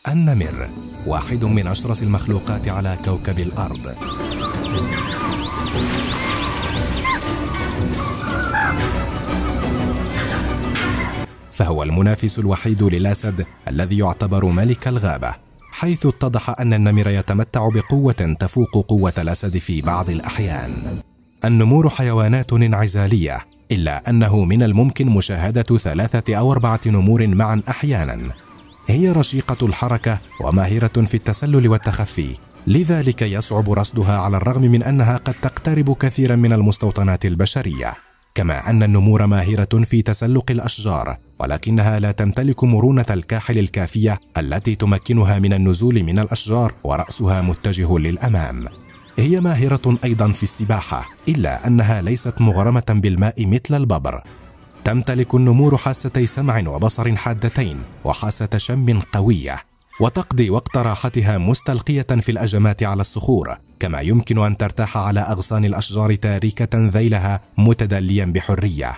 النمر واحد من أشرس المخلوقات على كوكب الأرض. فهو المنافس الوحيد للأسد الذي يعتبر ملك الغابة، حيث اتضح أن النمر يتمتع بقوة تفوق قوة الأسد في بعض الأحيان. النمور حيوانات انعزالية، إلا أنه من الممكن مشاهدة 3 أو 4 نمور معا أحيانا. هي رشيقة الحركة وماهرة في التسلل والتخفي، لذلك يصعب رصدها على الرغم من أنها قد تقترب كثيرا من المستوطنات البشرية. كما أن النمور ماهرة في تسلق الأشجار، ولكنها لا تمتلك مرونة الكاحل الكافية التي تمكنها من النزول من الأشجار ورأسها متجه للأمام. هي ماهرة أيضا في السباحة، إلا أنها ليست مغرمة بالماء مثل الببر. تمتلك النمور حاستي سمع وبصر حادتين وحاسة شم قوية، وتقضي وقت راحتها مستلقية في الأجمات على الصخور، كما يمكن أن ترتاح على أغصان الأشجار تاركة ذيلها متدليا بحرية.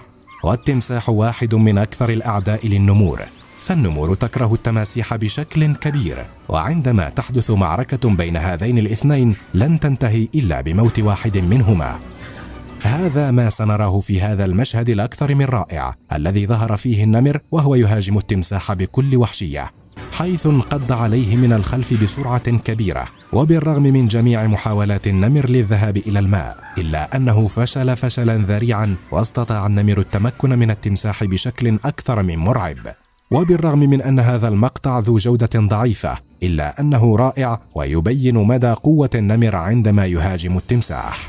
والتمساح واحد من أكثر الأعداء للنمور، فالنمور تكره التماسيح بشكل كبير، وعندما تحدث معركة بين هذين الاثنين لن تنتهي إلا بموت واحد منهما. هذا ما سنراه في هذا المشهد الأكثر من رائع الذي ظهر فيه النمر وهو يهاجم التمساح بكل وحشية، حيث انقض عليه من الخلف بسرعة كبيرة. وبالرغم من جميع محاولات النمر للذهاب إلى الماء، إلا أنه فشل فشلا ذريعا، واستطاع النمر التمكن من التمساح بشكل أكثر من مرعب. وبالرغم من أن هذا المقطع ذو جودة ضعيفة، إلا أنه رائع ويبين مدى قوة النمر عندما يهاجم التمساح.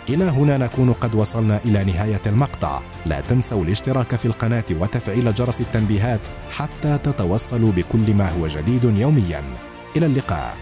إلى هنا نكون قد وصلنا إلى نهاية المقطع. لا تنسوا الاشتراك في القناة وتفعيل جرس التنبيهات حتى تتوصلوا بكل ما هو جديد يوميا. إلى اللقاء.